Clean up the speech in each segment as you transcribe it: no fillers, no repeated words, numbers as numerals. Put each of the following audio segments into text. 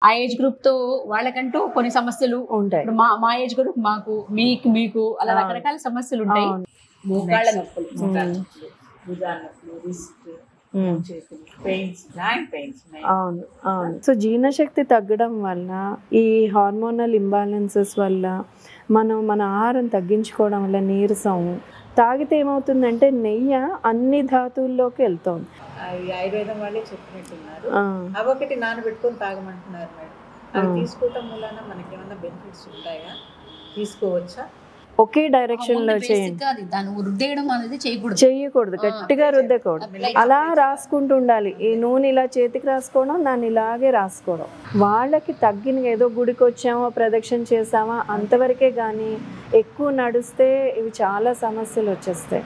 ఆ age group తో వాళ్ళకంటూ కొన్ని సమస్యలు ఉంటాయి. మా ఏజ్ గ్రూప్ మాకు మీకు అలా రకరకాల సమస్యలు ఉంటాయి. మోకాళ్ళ నొప్పులు, భుజాల నొప్పులు, రిస్ట్ పెయిన్స్, జాయింట్ పెయిన్స్. అవును అవును. సో జీర్ణశక్తి తగ్గడం వల్ల, ఈ హార్మోనల్ ఇంబ్యాలెన్సెస్ వల్ల, మన ఆహారం తగ్గించుకోవడం వల్ల నీరసం, తాగితే ఏమవుతుందంటే నెయ్యి అన్ని ధాతువుల్లోకి వెళ్తుంది. ఆయుర్వేదం వాళ్ళే చెప్పినట్టున్నారు. అవి ఒకటి నానబెట్టుకొని తాగమంటున్నారు మేడం. అవి తీసుకోవటం వలన మనకి ఏమైనా బెనిఫిట్స్ ఉంటాయా, తీసుకోవచ్చా? ఒకే డైరెక్షన్ లో చేయండి. చెయ్యకూడదు, గట్టిగా రుద్దకూడదు, అలా రాసుకుంటూ ఉండాలి. ఈ నూనె ఇలా చేతికి రాసుకోవడం, దాన్ని ఇలాగే రాసుకోవడం. వాళ్ళకి తగ్గిన ఏదో గుడికి వచ్చామో ప్రదక్షిణ చేసామా అంతవరకే, కానీ ఎక్కువ నడిస్తే ఇవి చాలా సమస్యలు వచ్చేస్తాయి.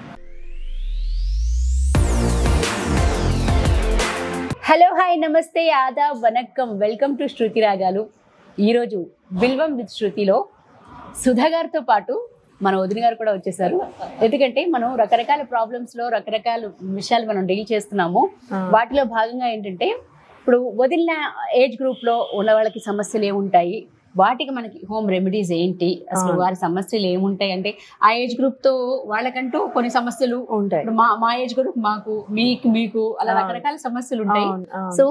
హలో, హాయ్, నమస్తే, ఆదాబ్, వనక్కం, వెల్కమ్ టు శృతి రాగాలు. ఈరోజు బిల్వం విత్ శృతిలో సుధా గారితో పాటు మన వదిన గారు కూడా వచ్చేసారు. ఎందుకంటే మనం రకరకాల ప్రాబ్లమ్స్ లో రకరకాల విషయాలు మనం డీల్ చేస్తున్నాము. వాటిలో భాగంగా ఏంటంటే, ఇప్పుడు వదిలిన ఏజ్ గ్రూప్ లో ఉన్న వాళ్ళకి సమస్యలు ఏముంటాయి, వాటికి మనకి హోమ్ రెమెడీస్ ఏంటి, అసలు వారి సమస్యలు ఏముంటాయి అంటే, ఆ ఏజ్ గ్రూప్ తో వాళ్ళకంటూ కొన్ని సమస్యలు ఉంటాయి. మా ఏజ్ గ్రూప్ మాకు మీకు అలా రకరకాల సమస్యలు ఉంటాయి. సో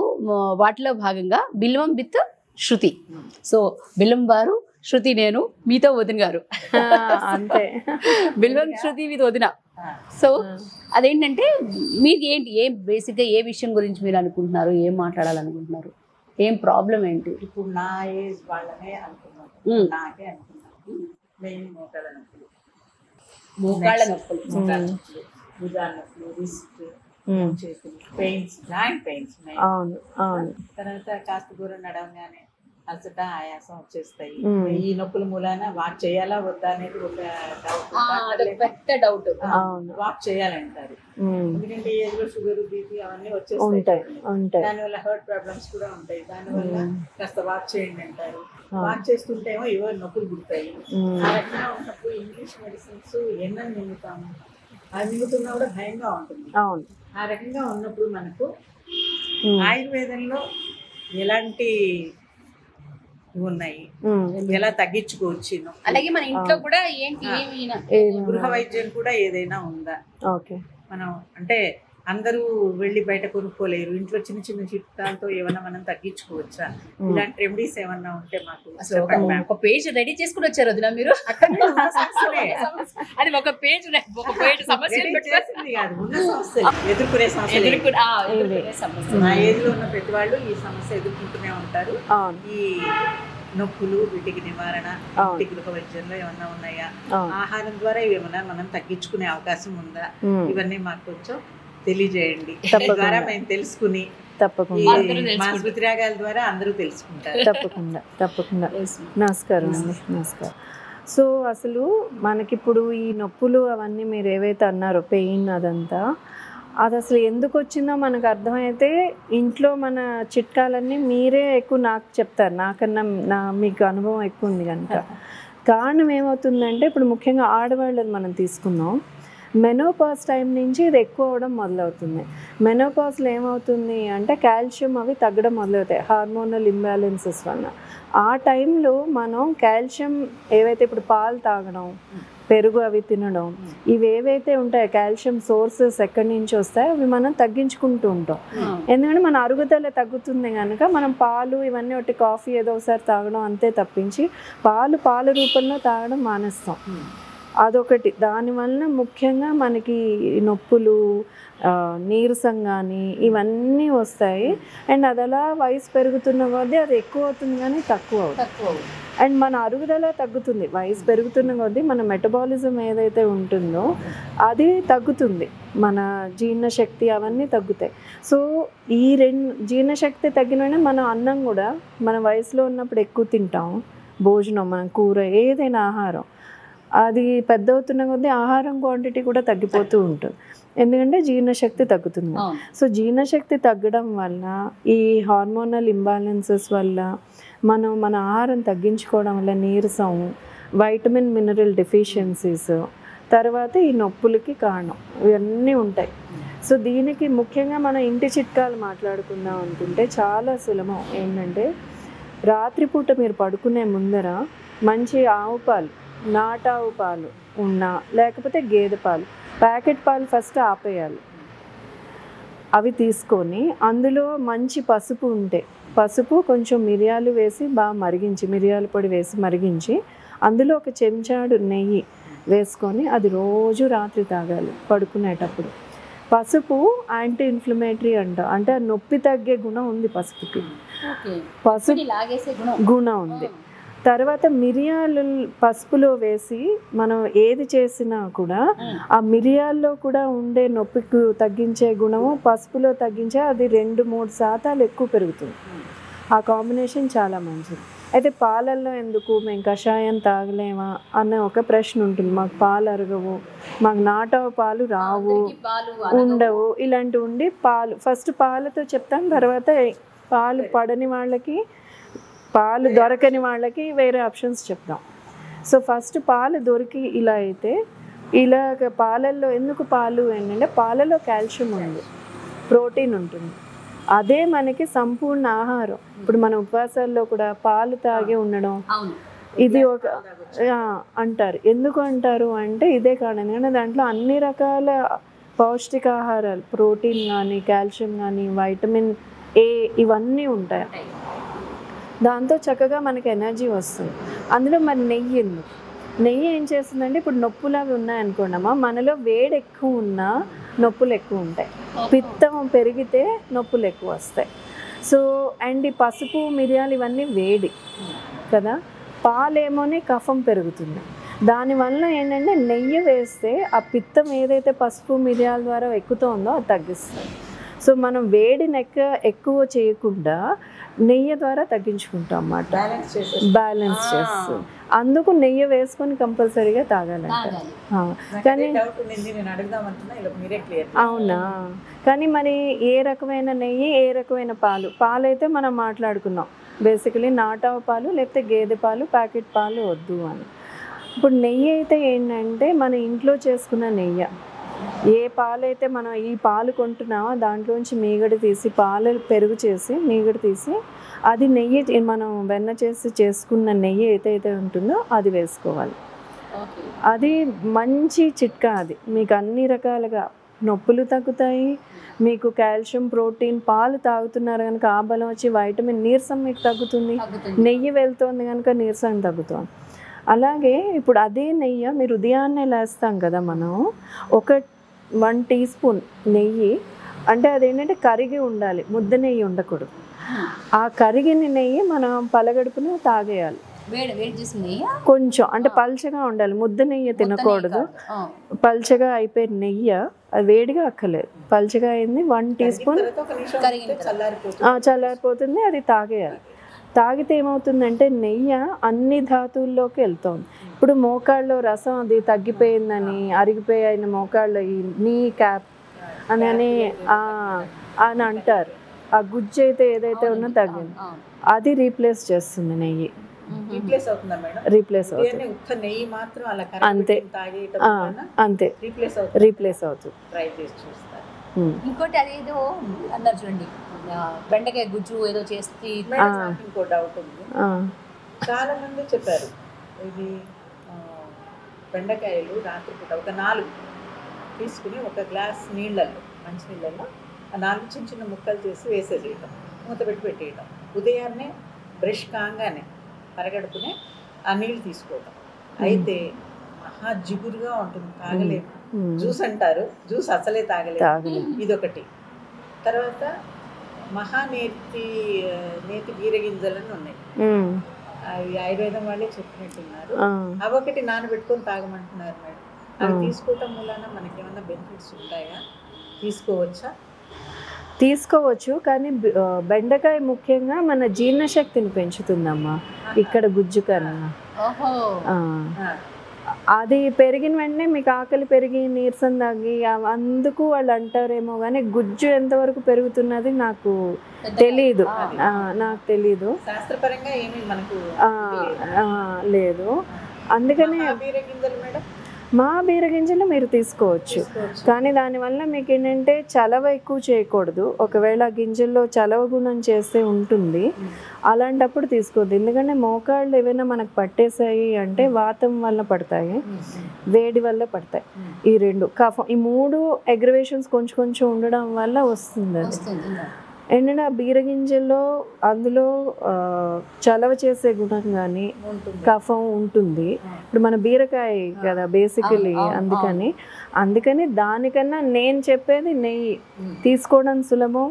వాటిలో భాగంగా Bilvam with Shruti. So Bilvam వారు, శృతి నేను, మీతో వదిన గారు, అంతే. బిల్వం శృతి విత్ వదిన. సో అదేంటంటే, మీకు ఏంటి, బేసిక్గా ఏ విషయం గురించి మీరు అనుకుంటున్నారు, ఏం మాట్లాడాలనుకుంటున్నారు, ఏం ప్రాబ్లం ఏంటి? ఇప్పుడు నా ఏజ్ వాళ్ళనే అనుకున్నాను, నాకే అనుకున్నాను. మెయిన్ మోకాళ్ళ నొప్పులు, భుజాల నొప్పులు, రిస్ట్, చేతులు పెయిన్స్, జాయింట్ పెయిన్స్. అవును అవును. తర్వాత కాస్త దూరం నడవగానే అలసట, ఆయాసం వచ్చేస్తాయి. ఈ నొప్పుల మూలాన వాక్ చేయాలా వద్దా అనేది ఒక పెద్ద డౌట్. వాక్ చేయాలంటారు, ఎందుకంటే ఏజ్ లో షుగర్, బీపీ అవన్నీ వచ్చేస్తాయి. దానివల్ల హర్ట్ ప్రాబ్లమ్స్ కూడా ఉంటాయి. దానివల్ల కాస్త వాక్ చేయండి అంటారు. వాక్ చేస్తుంటేమో ఏవో నొప్పులు పుడతాయి. ఆ రకంగా ఉన్నప్పుడు ఇంగ్లీష్ మెడిసిన్స్ ఎన్నో మింగుతాము, అది మింగుతున్నా కూడా భయంగా ఉంటుంది. ఆ రకంగా ఉన్నప్పుడు మనకు ఆయుర్వేదంలో ఎలాంటి ఉన్నాయి, ఎలా తగ్గించుకోవచ్చు, అలాగే మన ఇంట్లో కూడా ఏంటి, గృహ వైద్యం కూడా ఏదైనా ఉందా? మనం అంటే అందరూ వెళ్ళి బయట కొనుక్కోలేరు, ఇంట్లో చిన్న చిన్న చిట్కాలతో ఏమన్నా మనం తగ్గించుకోవచ్చా? ఇలాంటి రెమెడీస్ ఏమన్నా ఉంటే మాకు ఒక పేజ్ రెడీ చేసుకుని వచ్చారు వదిన మీరు. అది ఒక పేజ్ ఎదుర్కొనే సమస్యలు. నా ఏజ్ లో ఉన్న ప్రతి వాళ్ళు ఈ సమస్య ఎదుర్కొంటూనే ఉంటారు. ఈ నొప్పులు, వీటికి నివారణ గృహ వైద్యంలో ఏమన్నా ఉన్నాయా? ఆహారం ద్వారా ఏమన్నా మనం తగ్గించుకునే అవకాశం ఉందా? ఇవన్నీ మాకు కొంచెం తెలియజేయండి. ద్వారా మేము తెలుసుకుని మా శృతి రాగాల ద్వారా అందరూ తెలుసుకుంటారు. తప్పకుండా. నమస్కారం అండి. నమస్కారం. సో అసలు మనకిప్పుడు ఈ నొప్పులు అవన్నీ మీరు ఏవైతే అన్నారో, పెయిన్ అదంతా, అది అసలు ఎందుకు వచ్చిందో మనకు అర్థమైతే ఇంట్లో మన చిట్కాలన్నీ మీరే ఎక్కువ నాకు చెప్తారు, నాకన్నా మీకు అనుభవం ఎక్కువ ఉంది కనుక. కారణం ఏమవుతుందంటే, ఇప్పుడు ముఖ్యంగా ఆడవాళ్ళని మనం తీసుకున్నాం, మెనోపాజ్ టైం నుంచి ఇది ఎక్కువ అవడం మొదలవుతుంది. మెనోపాజ్లో ఏమవుతుంది అంటే, కాల్షియం అవి తగ్గడం మొదలవుతాయి హార్మోనల్ ఇంబ్యాలెన్సెస్ వల్ల. ఆ టైంలో మనం కాల్షియం ఏవైతే, ఇప్పుడు పాలు తాగడం, పెరుగు అవి తినడం, ఇవి ఏవైతే ఉంటాయో కాల్షియం సోర్సెస్ ఎక్కడి నుంచి వస్తాయో అవి మనం తగ్గించుకుంటూ ఉంటాం. ఎందుకంటే మన అరుగుదల తగ్గుతుంది కనుక మనం పాలు ఇవన్నీ ఒకటి, కాఫీ ఏదో ఒకసారి తాగడం అంతే తప్పించి పాల రూపంలో తాగడం మానేస్తాం. అదొకటి. దానివల్ల ముఖ్యంగా మనకి నొప్పులు, నీరసం కానీ ఇవన్నీ వస్తాయి. అండ్ అది అలా వయసు పెరుగుతున్న కొద్దీ అది ఎక్కువ అవుతుంది కానీ తక్కువ అవుతుంది. అండ్ మన అరుగుదల తగ్గుతుంది. వయసు పెరుగుతున్న కొద్దీ మన మెటబాలిజం ఏదైతే ఉంటుందో అది తగ్గుతుంది, మన జీర్ణశక్తి అవన్నీ తగ్గుతాయి. సో ఈ జీర్ణశక్తి తగ్గిన మన అన్నం కూడా మన వయసులో ఉన్నప్పుడు ఎక్కువ తింటాం, భోజనం, మన కూర, ఏదైనా ఆహారం, అది పెద్ద అవుతున్న కొద్దీ ఆహారం క్వాంటిటీ కూడా తగ్గిపోతూ ఉంటుంది. ఎందుకంటే జీర్ణశక్తి తగ్గుతుంది. సో జీర్ణశక్తి తగ్గడం వల్ల, ఈ హార్మోనల్ ఇంబ్యాలెన్సెస్ వల్ల, మన ఆహారం తగ్గించుకోవడం వల్ల నీరసం, వైటమిన్ మినరల్ డెఫిషియన్సీస్, తర్వాత ఈ నొప్పులకి కారణం ఇవన్నీ ఉంటాయి. సో దీనికి ముఖ్యంగా మన ఇంటి చిట్కాలు మాట్లాడుకుందాం అనుకుంటే చాలా సులభం. ఏంటంటే, రాత్రిపూట మీరు పడుకునే ముందర మంచి ఆవు పాలు, నాటావు పాలు ఉన్నా లేకపోతే గేదె పాలు, ప్యాకెట్ పాలు ఫస్ట్ ఆపేయాలి. అవి తీసుకొని అందులో మంచి పసుపు ఉంటే పసుపు కొంచెం మిరియాలు వేసి బాగా మరిగించి, మిరియాల పొడి వేసి మరిగించి అందులో ఒక చెంచాడు నెయ్యి వేసుకొని అది రోజు రాత్రి తాగాలి పడుకునేటప్పుడు. పసుపు యాంటీ ఇన్ఫ్లమేటరీ అంటే నొప్పి తగ్గే గుణం ఉంది పసుపుకి. పసుపు గుణం ఉంది. తర్వాత మిరియాలు పసుపులో వేసి మనం ఏది చేసినా కూడా ఆ మిరియాల్లో కూడా ఉండే నొప్పికి తగ్గించే గుణము పసుపులో తగ్గించే అది 2-3% ఎక్కువ పెరుగుతుంది. ఆ కాంబినేషన్ చాలా మంచిది. అయితే పాలల్లో ఎందుకు మేము కషాయం తాగలేమా అన్న ఒక ప్రశ్న ఉంటుంది. మాకు పాలు అరగవు, మాకు నాటావు పాలు రావు, ఉండవు, ఇలాంటివి ఉండి పాలు ఫస్ట్ పాలతో చెప్తాం. తర్వాత పాలు పడని వాళ్ళకి, పాలు దొరకని వాళ్ళకి వేరే ఆప్షన్స్ చెప్తాం. సో ఫస్ట్ పాలు దొరికి ఇలా అయితే ఇలాగ పాలల్లో ఎందుకు పాలు ఏంటంటే పాలలో కాల్షియం ఉంది, ప్రోటీన్ ఉంటుంది. అదే మనకి సంపూర్ణ ఆహారం. ఇప్పుడు మన ఉపవాసాల్లో కూడా పాలు తాగే ఉండడం ఇది ఒక అంటారు. ఎందుకు అంటారు అంటే ఇదే కారణం. ఎందుకంటే దాంట్లో అన్ని రకాల పౌష్టికాహారాలు, ప్రోటీన్ కానీ, కాల్షియం కానీ, వైటమిన్ ఏ ఇవన్నీ ఉంటాయి. దాంతో చక్కగా మనకి ఎనర్జీ వస్తుంది. అందులో మరి నెయ్యి ఏం చేస్తుందంటే ఇప్పుడు నొప్పులు అవి ఉన్నాయనుకోండమ్మా, మనలో వేడి ఎక్కువ ఉన్నా నొప్పులు ఎక్కువ ఉంటాయి, పిత్తం పెరిగితే నొప్పులు ఎక్కువ వస్తాయి. సో అండ్ ఈ పసుపు మిరియాలు ఇవన్నీ వేడి కదా, పాలేమోనే కఫం పెరుగుతుంది. దానివల్ల ఏంటంటే నెయ్యి వేస్తే ఆ పిత్తం ఏదైతే పసుపు మిరియాల ద్వారా ఎక్కుతుందో అది తగ్గిస్తుంది. సో మనం వేడిని ఎక్కువ చేయకుండా నెయ్యి ద్వారా తగ్గించుకుంటాం అన్నమాట, బ్యాలెన్స్ చేస్తుంది. అందుకు నెయ్యి వేసుకొని కంపల్సరీగా తాగాలంట. కానీ అవునా, కానీ మరి ఏ రకమైన నెయ్యి, ఏ రకమైన పాలు అయితే మనం మాట్లాడుకున్నాం. బేసికలీ నాటావు పాలు లేకపోతే గేదె పాలు, ప్యాకెట్ పాలు వద్దు అని. ఇప్పుడు నెయ్యి అయితే ఏంటంటే మన ఇంట్లో చేసుకున్న నెయ్యి, ఏ పాలైతే మనం ఈ పాలు కొంటున్నామో దాంట్లోంచి మీగడ తీసి, పాలు పెరుగు చేసి మీగడ తీసి అది నెయ్యి, మనం వెన్న చేసి చేసుకున్న నెయ్యి అయితే ఉంటుందో అది వేసుకోవాలి. అది మంచి చిట్కా. అది మీకు అన్ని రకాలుగా నొప్పులు తగ్గుతాయి, మీకు కాల్షియం, ప్రోటీన్, పాలు తాగుతున్నారు కనుక ఆ బలం వచ్చి వైటమిన్, నీరసం మీకు తగ్గుతుంది. నెయ్యి వెళ్తుంది కనుక నీరసం తగ్గుతుంది. అలాగే ఇప్పుడు అదే నెయ్యి మీరు ఉదయాన్నే లేస్తాం కదా, మనం 1 టీ స్పూన్ నెయ్యి అంటే అదేంటంటే కరిగి ఉండాలి, ముద్ద నెయ్యి ఉండకూడదు. ఆ కరిగిన నెయ్యి మనం పలగడుపున తాగేయాలి. కొంచెం అంటే పల్చగా ఉండాలి, ముద్ద నెయ్యి తినకూడదు. పల్చగా అయిపోయిన నెయ్యి అది వేడిగా అక్కర్లేదు, పల్చగా అయింది 1 టీ స్పూన్ చల్లారిపోతుంది, అది తాగేయాలి. తాగితే ఏమవుతుందంటే నెయ్యి అన్ని ధాతువుల్లోకి వెళ్తుంది. ఇప్పుడు మోకాళ్ళలో రసం అది తగ్గిపోయిందని, అరిగిపోయిన మోకాళ్ళలో ఈ నీ క్యాప్ అని అంటారు. ఆ గుజ్జు అయితే ఏదైతే ఉన్నా తగ్గింది, అది రీప్లేస్ చేస్తుంది నెయ్యి. రీప్లేస్ అవుతుంది అంతే, అంతే రీప్లేస్ అవుతుంది. ఇంకోటి అదేదో అన్నారు చూడండి, బెండకాయ గుజ్జు ఏదో చేసి. ఇంకో డౌట్ ఉంది, చాలా మంది చెప్పారు ఇది బెండకాయలు రాత్రిపూట ఒక 4 తీసుకుని ఒక గ్లాస్ నీళ్ళల్లో, మంచి నీళ్ళల్లో ఆ 4 చిన్న చిన్న ముక్కలు చేసి వేసేసేయటం, మూత పెట్టి పెట్టేయటం. ఉదయాన్నే బ్రష్ కాగానే పరగడుపునే ఆ నీళ్ళు తీసుకోవటం. అయితే మహా జిగురుగా ఉంటుంది, తాగలేము. జ్యూస్ అంటారు, జ్యూస్ అసలే తాగలేదు. ఇదొకటి. తర్వాత మహానేతి గీర గింజలని ఉన్నాయి, అవి ఆయుర్వేదం వాళ్ళే చెప్పినట్టున్నారు. అవి ఒకటి నానబెట్టుకొని తాగమంటున్నారు మేడం. అవి తీసుకోవటం వలన మనకి ఏమైనా బెనిఫిట్స్ ఉంటాయా, తీసుకోవచ్చా? తీసుకోవచ్చు, కానీ బెండకాయ ముఖ్యంగా మన జీర్ణశక్తిని పెంచుతుందమ్మా ఇక్కడ గుజ్జు కన్నా. అది పెరిగిన వెంటనే మీకు ఆకలి పెరిగి నీరసం తగ్గి అందుకు వాళ్ళు అంటారేమో, కానీ గుజ్జు ఎంతవరకు పెరుగుతున్నది నాకు తెలీదు. శాస్త్రపరంగా ఏమీ మనకు లేదు. అందుకనే మా బీరగింజలు మీరు తీసుకోవచ్చు, కానీ దానివల్ల మీకు ఏంటంటే చలవ ఎక్కువ చేయకూడదు. ఒకవేళ గింజల్లో చలవ గుణం చేస్తే ఉంటుంది, అలాంటప్పుడు తీసుకోవద్దు. ఎందుకంటే మోకాళ్ళు ఏవైనా మనకు పట్టేసాయి అంటే వాతం వల్ల పడతాయి, వేడి వల్ల పడతాయి. ఈ రెండు కఫం, ఈ 3 అగ్రవేషన్స్ కొంచెం కొంచెం ఉండడం వల్ల వస్తుంది అది. ఏంటంటే ఆ బీరగింజల్లో అందులో చలవ చేసే గుణం కానీ కఫం ఉంటుంది. ఇప్పుడు మన బీరకాయ కదా బేసికలీ, అందుకని దానికన్నా నేను చెప్పేది నెయ్యి తీసుకోవడం సులభం,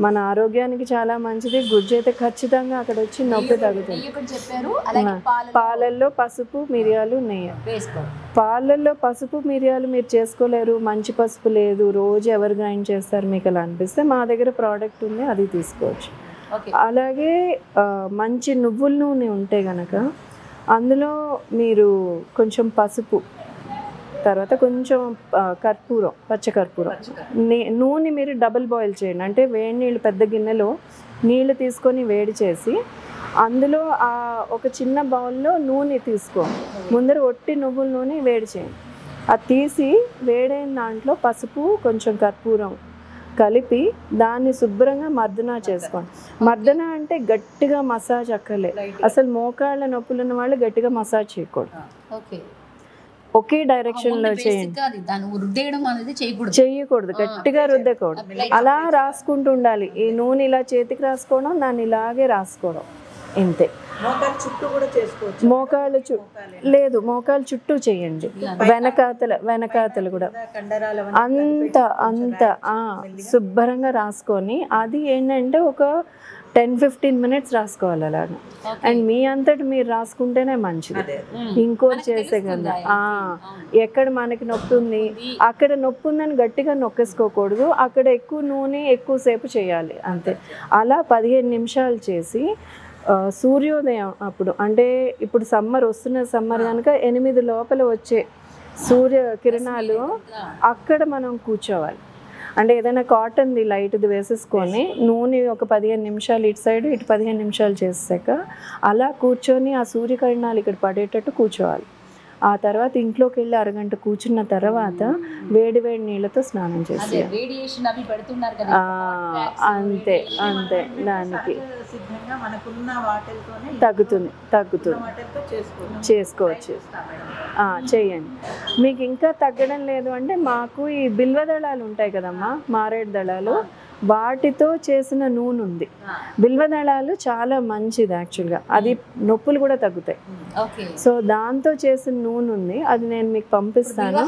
మన ఆరోగ్యానికి చాలా మంచిది. గుజ్జు అయితే ఖచ్చితంగా అక్కడ వచ్చి నొప్పి తగ్గుతుంది. పాలల్లో పసుపు మిరియాలు నెయ్యి. పాలల్లో పసుపు మిరియాలు మీరు చేసుకోలేరు, మంచి పసుపు లేదు, రోజు ఎవరు గ్రైండ్ చేస్తారు మీకు అలా అనిపిస్తే మా దగ్గర ప్రోడక్ట్ ఉంది, అది తీసుకోవచ్చు. అలాగే మంచి నువ్వుల నూనె ఉంటే గనక అందులో మీరు కొంచెం పసుపు, తర్వాత కొంచెం కర్పూరం, పచ్చకర్పూరం, నూనె మీరు డబుల్ బాయిల్ చేయండి. అంటే వేడి నీళ్ళు, పెద్ద గిన్నెలో నీళ్ళు తీసుకొని వేడి చేసి అందులో ఒక చిన్న బౌల్లో నూనె తీసుకో, ముందర ఒట్టి నువ్వుల నూనె వేడి చేయండి. అది తీసి వేడైన దాంట్లో పసుపు కొంచెం కర్పూరం కలిపి దాన్ని శుభ్రంగా మర్దన చేసుకోండి. మర్దన అంటే గట్టిగా మసాజ్ అక్కర్లే, అసలు మోకాళ్ళ నొప్పులు ఉన్న వాళ్ళు గట్టిగా మసాజ్ చేయకూడదు, ఒకే డైరెక్షన్ లో చేయండి. చెయ్యకూడదు, గట్టిగా రుద్దకూడదు, అలా రాసుకుంటూ ఉండాలి. ఈ నూనె ఇలా చేతికి రాసుకోవడం, దాన్ని ఇలాగే రాసుకోవడం, ఇంతే. మోకాళ్ళ లేదు, మోకాళ్ళ చుట్టూ చేయండి, వెనకాతలు కూడా అంత శుభ్రంగా రాసుకొని, అది ఏంటంటే ఒక 10-15 minutes రాసుకోవాలి అలాగా. అండ్ మీ అంతటి మీరు రాసుకుంటేనే మంచిది. ఇంకోటి చేసే కదా, ఎక్కడ మనకి నొప్పి ఉంది అక్కడ నొప్పి ఉందని గట్టిగా నొక్కేసుకోకూడదు, అక్కడ ఎక్కువ నూనె ఎక్కువసేపు చేయాలి, అంతే. అలా 15 నిమిషాలు చేసి సూర్యోదయం అప్పుడు, అంటే ఇప్పుడు సమ్మర్ కనుక 8 లోపల వచ్చే సూర్యకిరణాలు అక్కడ మనం కూర్చోవాలి. అంటే ఏదైనా కాటన్ది లైట్ది వేసేసుకొని నూనె ఒక 15 నిమిషాలు ఇటు సైడ్, ఇటు 15 నిమిషాలు చేసాక అలా కూర్చొని ఆ సూర్యకిరణాలు ఇక్కడ పడేటట్టు కూర్చోవాలి. ఆ తర్వాత ఇంట్లోకి వెళ్ళి అరగంట కూర్చున్న తర్వాత వేడి నీళ్ళతో స్నానం చేసి, అంతే దానికి తగ్గుతుంది చేసుకోవచ్చు. చేయండి. మీకు ఇంకా తగ్గడం లేదు అంటే మాకు ఈ బిల్వ దళాలు ఉంటాయి కదమ్మా, మారేడు దళాలు, వాటితో చేసిన నూనె ఉంది. బిల్వ దళాలు చాలా మంచిది యాక్చువల్గా, అది నొప్పులు కూడా తగ్గుతాయి. సో దాంతో చేసిన నూనె ఉంది, అది నేను మీకు పంపిస్తాను.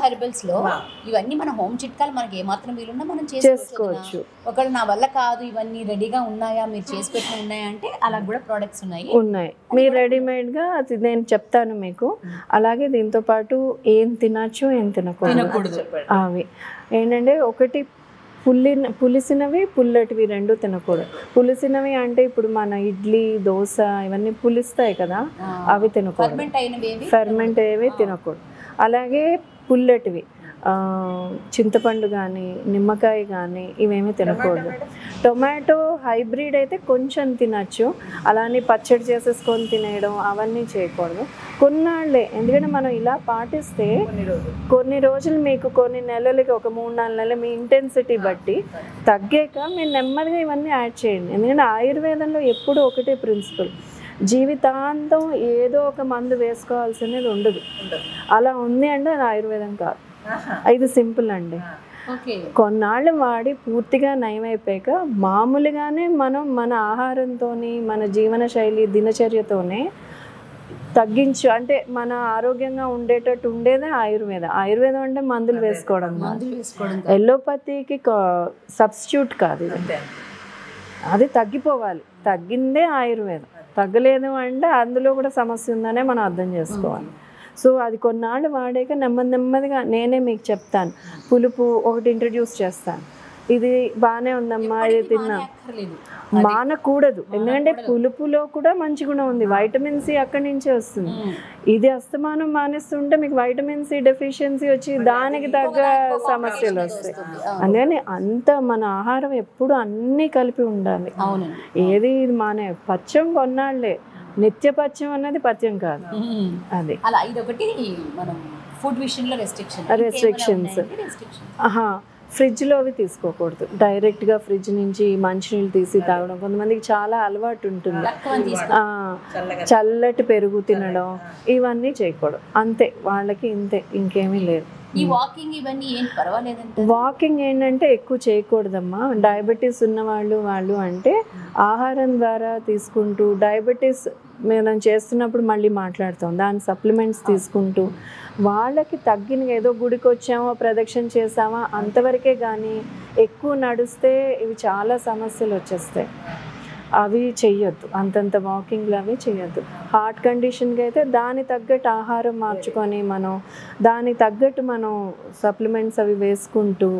ఇవన్నీ మన హోమ్ చిట్కాలు, మనకి ఏమాత్రం వీలున్నా మనం చేసుకోవచ్చు. ఒకవేళ నా వల్ల కాదు, ఇవన్నీ రెడీగా ఉన్నాయా, మీరు చేసి పెట్టిన ఉన్నాయా అంటే అలా కూడా ప్రోడక్ట్స్ ఉన్నాయి. మీరు రెడీమేడ్గా అది నేను చెప్తాను మీకు. అలాగే దీంతో పాటు ఏం తినచ్చు, ఏం తినకూడదు, అవి ఏంటంటే ఒకటి పులిసినవి, పుల్లటివి 2 తినకూడదు. పులిసినవి అంటే ఇప్పుడు మన ఇడ్లీ, దోశ ఇవన్నీ పులిస్తాయి కదా, అవి తినకూడదు, ఫెర్మెంట్ అయ్యేవి తినకూడదు. అలాగే పుల్లటివి చింతపండు కానీ నిమ్మకాయ కానీ ఇవేమీ తినకూడదు. టొమాటో హైబ్రిడ్ అయితే కొంచెం తినచ్చు, అలానే పచ్చడి చేసేసుకొని తినేయడం అవన్నీ చేయకూడదు కొన్నాళ్ళే. ఎందుకంటే మనం ఇలా పాటిస్తే కొన్ని రోజులు, మీకు కొన్ని నెలలకి, ఒక 3-4 నెలలు మీ ఇంటెన్సిటీ బట్టి తగ్గాక మీరు నెమ్మదిగా ఇవన్నీ యాడ్ చేయండి. ఎందుకంటే ఆయుర్వేదంలో ఎప్పుడు ఒకటే ప్రిన్సిపల్, జీవితాంతం ఏదో ఒక మందు వేసుకోవాల్సినది ఉండదు. అలా ఉంది అంటే అది ఆయుర్వేదం కాదు, ఇది సింపుల్ అండి. కొన్నాళ్ళు వాడి పూర్తిగా నయమైపోయాక మామూలుగానే మనం మన ఆహారంతోని, మన జీవన శైలి దినచర్యతోనే తగ్గించు, అంటే మన ఆరోగ్యంగా ఉండేటట్టు ఉండేదే ఆయుర్వేదం అంటే మందులు వేసుకోవడం, ఎల్లోపతికి సబ్స్టిట్యూట్ కాదు ఇది. అది తగ్గిపోవాలి, తగ్గిందే ఆయుర్వేదం. తగ్గలేదు అంటే అందులో కూడా సమస్య ఉందనే మనం అర్థం చేసుకోవాలి. సో అది కొన్నాళ్ళు వాడాక నెమ్మదిగా నేనే మీకు చెప్తాను, పులుపు ఒకటి ఇంట్రడ్యూస్ చేస్తాను, ఇది బాగానే ఉందమ్మా, ఇది తిన్నా, మానకూడదు. ఎందుకంటే పులుపులో కూడా మంచి గుణం ఉంది, వైటమిన్ సి అక్కడి నుంచే వస్తుంది. ఇది అస్తమానం మానేస్తుంటే మీకు వైటమిన్ సి డెఫిషియన్సీ వచ్చి దానికి తగ్గ సమస్యలు వస్తాయి. అందుకని అంత మన ఆహారం ఎప్పుడు అన్నీ కలిపి ఉండాలి. ఏది ఇది మానే పచ్చం కొన్నాళ్లే, నిత్య పచ్చం అన్నది పచ్చం కాదు. అది అలా ఇదొకటి మనం ఫుడ్ విషయంలో రెస్ట్రిక్షన్ రెస్ట్రిక్షన్స్ ఫ్రిడ్జ్లో అవి తీసుకోకూడదు, డైరెక్ట్గా ఫ్రిడ్జ్ నుంచి మంచినీళ్ళు తీసి తాగడం. కొంతమందికి చాలా అలవాటు ఉంటుంది, చల్లటి పెరుగు తినడం, ఇవన్నీ చేయకూడదు. అంతే, వాళ్ళకి ఇంతే, ఇంకేమీ లేదు. ఈ వాకింగ్ ఇవన్నీ ఏం పర్వాలేదంటే వాకింగ్ ఏంటంటే ఎక్కువ చేయకూడదమ్మా. డయాబెటీస్ ఉన్న వాళ్ళు అంటే ఆహారం ద్వారా తీసుకుంటూ, డయాబెటీస్ మనం చేస్తున్నప్పుడు మళ్ళీ మాట్లాడతాం, దాని సప్లిమెంట్స్ తీసుకుంటూ వాళ్ళకి తగ్గిన, ఏదో గుడికి వచ్చామో ప్రదక్షిణ చేసామా అంతవరకే, కానీ ఎక్కువ నడిస్తే ఇవి చాలా సమస్యలు వచ్చేస్తాయి. అవి చెయ్యొద్దు, అంతంత వాకింగ్లు అవి చెయ్యొద్దు. హార్ట్ కండిషన్కి అయితే దానికి తగ్గట్టు ఆహారం మార్చుకొని మనం దానికి తగ్గట్టు మనం సప్లిమెంట్స్ అవి వేసుకుంటూ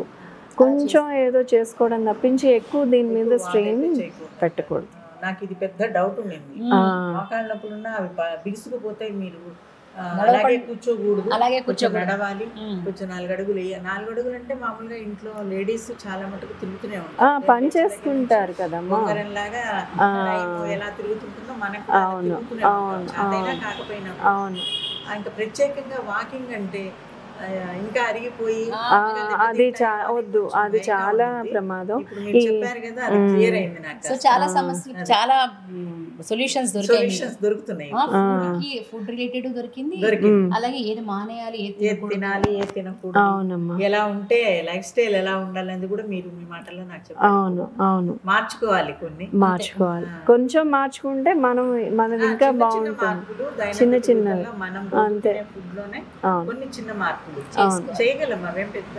కొంచెం ఏదో చేసుకోవడం తప్పించి ఎక్కువ దీని మీద స్ట్రెయిన్ పెట్టకూడదు. నాకు ఇది పెద్ద డౌట్ ఉండింది, మోకాళ్ళ నొప్పులున్నా అవి బిగుసుకుపోతాయి, మీరు అలాగే కూర్చోకూడదు, అలాగే నడవాలి, కొంచెం 4 అడుగులు 4 అడుగులు అంటే మామూలుగా ఇంట్లో లేడీస్ చాలా మటుకు తిరుగుతూనే ఉంటారు, పని చేసుకుంటారు కదమ్మా, లాగా ఎలా తిరుగుతుంటుందో మనకు కాకపోయినా. ఇంకా ప్రత్యేకంగా వాకింగ్ అంటే ఇంకా అరిగిపోయి అది వద్దు, అది చాలా ప్రమాదం. చెప్పారు కదా, అది క్లియర్ అయింది నాకు. సో చాలా సమస్యలు, చాలా సొల్యూషన్స్ దొరుకుతున్నాయి. ఫుడ్ రిలేటెడ్ దొరికింది, అలాగే ఏది మానేయాలి, ఏది తినాలి, ఏది తినకూడదు, ఎలా ఉంటే లైఫ్ స్టైల్ ఎలా ఉండాలనేది కూడా మీరు మీ మాటల్లో నాకు చెప్పారు. అవును, మార్చుకోవాలి, మార్చుకోవాలి, కొంచెం మార్చుకుంటే మనది ఇంకా బాగుంటుంది. చిన్న చిన్నవి అంతే, ఫుడ్ లోనే కొన్ని చిన్న మార్పులు చేయగలం, అవేం పెద్ద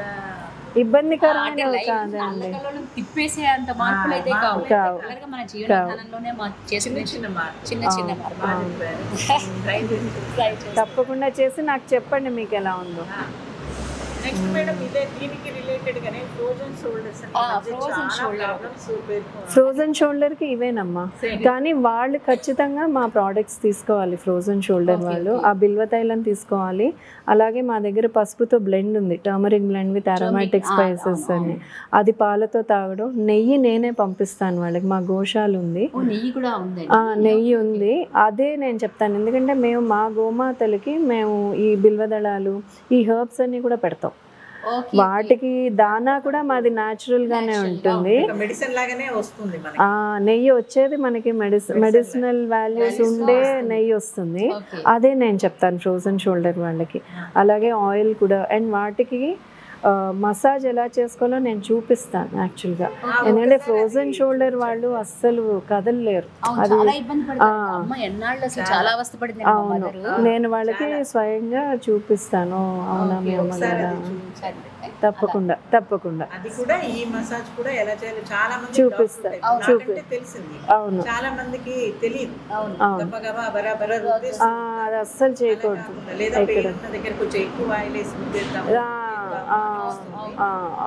ఇబ్బందికరమైన కాదండి. తిప్పేసే అంత మార్పులు అయితే కావు, మన జీవన విధానంలోనే చిన్న చిన్న తప్పకుండా చేసి నాకు చెప్పండి మీకు ఎలా ఉందో. నెక్స్ట్ మేడం, ఇదే దీనికి రిలేటెడ్ గానే ఫ్రోజన్ షోల్డర్కి ఇవేనమ్మా, కానీ వాళ్ళు ఖచ్చితంగా మా ప్రోడక్ట్స్ తీసుకోవాలి. ఫ్రోజన్ షోల్డర్ వాళ్ళు ఆ బిల్వ తైలం తీసుకోవాలి. అలాగే మా దగ్గర పసుపుతో బ్లెండ్ ఉంది, turmeric blend with aromatic spices అని, అది పాలతో తాగడం. నెయ్యి నేనే పంపిస్తాను వాళ్ళకి, మా గోశాల ఉంది, నెయ్యి ఉంది, అదే నేను చెప్తాను. ఎందుకంటే మేము మా గోమాతలకి మేము ఈ బిల్వదళాలు, ఈ హెర్బ్స్ అన్ని కూడా పెడతాం. వాటికి దానా కూడా మాది న్యాచురల్ గానే ఉంటుంది, నెయ్యి వచ్చేది మనకి మెడిసినల్ వాల్యూస్ ఉండే నెయ్యి వస్తుంది. అదే నేను చెప్తాను ఫ్రోజన్ షోల్డర్ వాళ్ళకి. అలాగే ఆయిల్ కూడా, అండ్ వాటికి మసాజ్ ఎలా చేసుకోవాలో నేను చూపిస్తాను యాక్చువల్గా. ఎందుకంటే ఫ్రోజన్ షోల్డర్ వాళ్ళు అస్సలు కదలలేరు, అది అవును, నేను వాళ్ళకి స్వయంగా చూపిస్తాను. అవునా మీ అమ్మగారా? తప్పకుండా తప్పకుండా చూపిస్తాను. అవును, అది అస్సలు చేయకూడదు.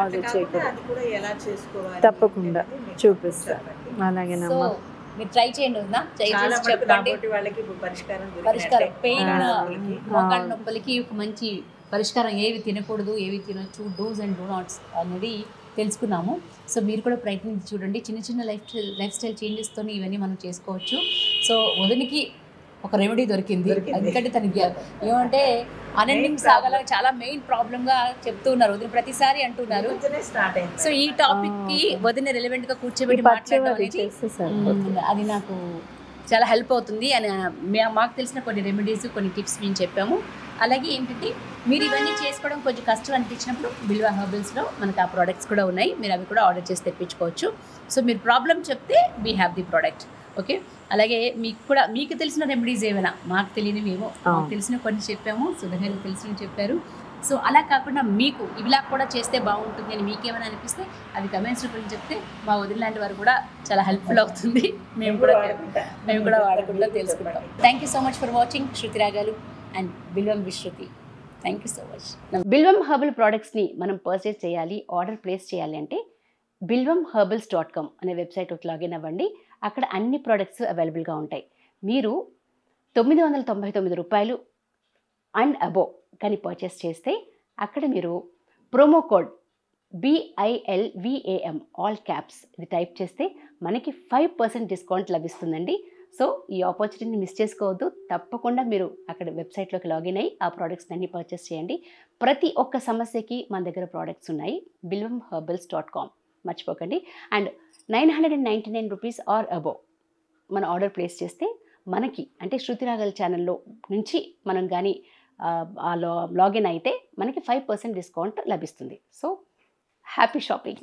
అది చేయకూడదు, తప్పకుండా చూపిస్తాను. అలాగేనమ్మా, మీరు ట్రై చేయండి, పరిష్కారం పెయిన్ మోకాళ్ళ నొప్పులకి ఒక మంచి పరిష్కారం. ఏవి తినకూడదు, ఏవి తినొచ్చు, డూస్ అండ్ డూ నాట్స్ అనేది తెలుసుకున్నాము. సో మీరు కూడా ప్రయత్నించి చూడండి, చిన్న చిన్న లైఫ్ స్టైల్ చేంజెస్తో ఇవన్నీ మనం చేసుకోవచ్చు. సో వదినికి ఒక రెమెడీ దొరికింది, ఎందుకంటే తనకి ఏమంటే అన్ఎండింగ్ సాగలా చాలా మెయిన్ ప్రాబ్లమ్గా చెప్తూ ఉన్నారు వదిన, ప్రతిసారి అంటున్నారు. సో ఈ టాపిక్కి వదిన రిలవెంట్గా కూర్చోబెట్టి మాట్లాడడం అనేది అది నాకు చాలా హెల్ప్ అవుతుంది అని మాకు తెలిసిన కొన్ని రెమెడీస్, కొన్ని టిప్స్ మేము చెప్పాము. అలాగే ఏంటంటే మీరు ఇవన్నీ చేసుకోవడం కొంచెం కష్టం అనిపించినప్పుడు బిల్వ హెర్బల్స్లో మనకు ఆ ప్రోడక్ట్స్ కూడా ఉన్నాయి, మీరు అవి కూడా ఆర్డర్ చేసి తెప్పించుకోవచ్చు. సో మీరు ప్రాబ్లం చెప్తే we have the product, okay. అలాగే మీకు తెలిసిన రెమెడీస్ ఏమైనా, మాకు తెలియనివి ఏమో, మాకు తెలిసిన కొన్ని చెప్పాము, సుధగారికి తెలిసినవి చెప్పారు. సో అలా కాకుండా మీకు ఇలా కూడా చేస్తే బాగుంటుంది అని మీకేమైనా అనిపిస్తే అవి కమెంట్స్ రూపంలో చెప్తే మా వదిన లాంటి వారు కూడా చాలా హెల్ప్ఫుల్ అవుతుంది, మేము కూడా వాడకుండా తెలుసుకుంటాం. Thank you so much for watching Shruti Ragalu and Bilvam with Shruti. Thank you so much. Bilvam herbal ప్రోడక్ట్స్ని మనం పర్చేస్ చేయాలి, ఆర్డర్ ప్లేస్ చేయాలి అంటే bilvamherbals.com అనే వెబ్సైట్కి లాగిన్ అవ్వండి. అక్కడ అన్ని ప్రోడక్ట్స్ అవైలబుల్గా ఉంటాయి. మీరు 999 రూపాయలు అండ్ అబోవ్ కానీ పర్చేస్ చేస్తే అక్కడ మీరు promo code BILVAM all caps ఇది టైప్ చేస్తే మనకి 5% డిస్కౌంట్ లభిస్తుందండి. సో ఈ ఆపర్చునిటీని మిస్ చేసుకోవద్దు. తప్పకుండా మీరు అక్కడ వెబ్సైట్లోకి లాగిన్ అయ్యి ఆ ప్రోడక్ట్స్ అన్ని పర్చేస్ చేయండి. ప్రతి ఒక్క సమస్యకి మన దగ్గర ప్రోడక్ట్స్ ఉన్నాయి. bilvamherbals.com మర్చిపోకండి. అండ్ 999 రూపీస్ ఆర్ అబోవ్ మన ఆర్డర్ ప్లేస్ చేస్తే మనకి అంటే శృతి రాగల్ ఛానల్లో నుంచి మనం కానీ లాగిన్ అయితే మనకి 5% డిస్కౌంట్ లభిస్తుంది. So happy shopping.